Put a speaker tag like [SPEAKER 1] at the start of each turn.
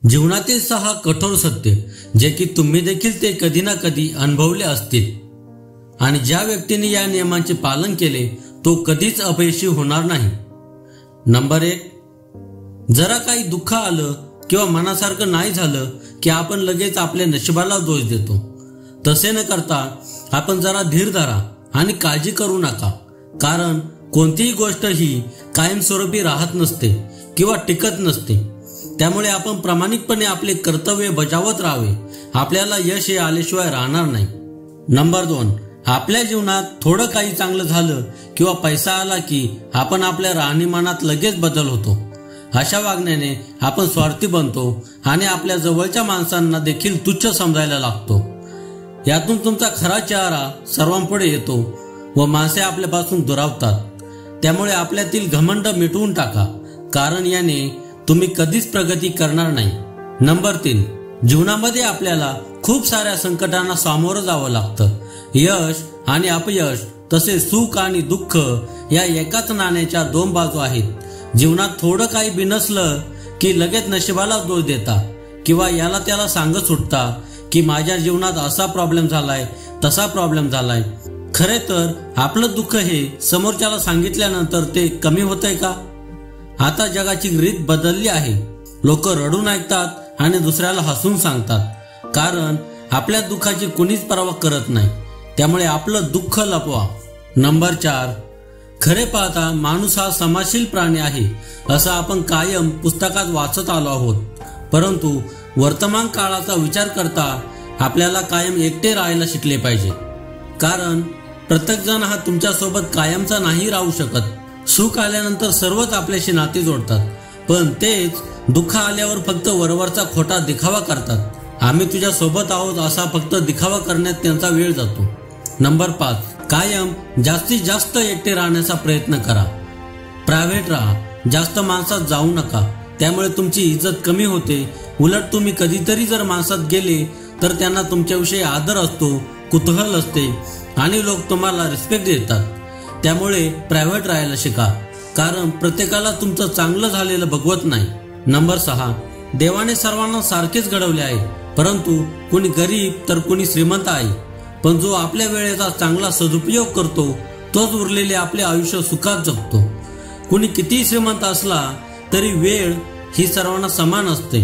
[SPEAKER 1] जीवनातील 6 कठोर सत्य जे की तुम्ही देखील ते कधी ना कधी अनुभवले असतील आणि ज्या व्यक्तीने या नियमांचे पालन केले तो कधीच अपयशी होणार नाही। नंबर 1, जरा काही दुःख आलं किंवा मनासारखं नाही झालं की आपण लगेच आपल्या नशिबाला दोष देतो। तसे न करता आपण जरा धीर धरा आणि काळजी करू नका, कारण कोणतीही गोष्ट ही कायमस्वरूपी राहत नसते किंवा टिकत नसते। त्यामुळे आपण प्रामाणिकपणे आपले कर्तव्य बजावत राहावे, आपल्याला यश हे आल्याशिवाय राहणार नाही। नंबर 2, आपल्या जीवनात थोडं काही चांगलं झालं किंवा पैसा आला की आपण आपल्या राहणीमानात लगेच बदल होतो। अशा वागण्याने आपण स्वार्थी बनतो आणि आपल्या जवळच्या माणसांना देखील तुच्छ समजायला लागतो। यातून तुमचा खरा चेहरा सर्वांपुढे येतो व माणसे आपल्यापासून दुरावतात। त्यामुळे आपल्यातील घमंड मिटवून टाका, कारण याने तुम्ही कधीच प्रगती करणार नाही। नंबर 3, जीवनामध्ये आपल्याला खूप साऱ्या संकटांना सामोरं जावं लागतं। यश आणि अपयश तसेच सुख आणि दुःख या एकाच नाण्याच्या 2 बाजू आहेत। जीवनात थोडं काही बिनसलं की लगेच नशिबाला दोष देता किंवा याला त्याला सांगत सुटता की माझ्या जीवनात असा प्रॉब्लेम झालाय, तसा प्रॉब्लेम झालाय। खरे तर आपलं दुःख हे समोरच्याला सांगितल्यानंतर ते कमी होतंय का? आता जगाची रीत बदलली आहे। लोक रडून ऐकतात आणि दुसऱ्याला हसून सांगतात, कारण आपल्या दुःखाची कुणीच पर्वा करत नाही। त्यामुळे आपलं दुःख लपवा। नंबर 4, खरे पाहता माणूस हा समाजशील प्राणी आहे असं आपण कायम पुस्तकात वाचत आलो आहोत, परंतु वर्तमान काळाचा विचार करता आपल्याला कायम एकटे राहायला शिकले पाहिजे, कारण प्रत्येक जण हा तुमच्या सोबत कायमचा नाही राहू शकत। सुख आल्यानंतर सर्वच आपल्याशी नाते जोडतात, पण तेच दुःख आल्यावर फक्त वरवरचा खोटा दिखावा करतात। आम्ही तुझ्या सोबत आहोत असा फक्त दिखावा करण्यात त्यांचा वेळ जातो। नंबर 5, कायम जास्तीत जास्त एकटे राहण्याचा प्रयत्न करा। प्रायव्हेट राहा, जास्त माणसात जाऊ नका, त्यामुळे तुमची इज्जत कमी होते। उलट तुम्ही कधीतरी जर माणसात गेले तर त्यांना तुमच्याविषयी आदर असतो, कुतूहल असते आणि लोक तुम्हाला रिस्पेक्ट देतात। त्यामुळे प्रायव्हेट राहायला शिका, कारण प्रत्येकाला तुमचं चांगलं झालेलं बघवत नाही। नंबर 6, देवाने सर्वांना सारखेच घडवले आहे, परंतु कोणी गरीब तर कोणी श्रीमंत आहे। पण जो आपल्या वेळेचा चांगला सदुपयोग करतो तोच उरलेले आपले आयुष्य सुखात जगतो। कोणी किती श्रीमंत असला तरी वेळ ही सर्वांना समान असते।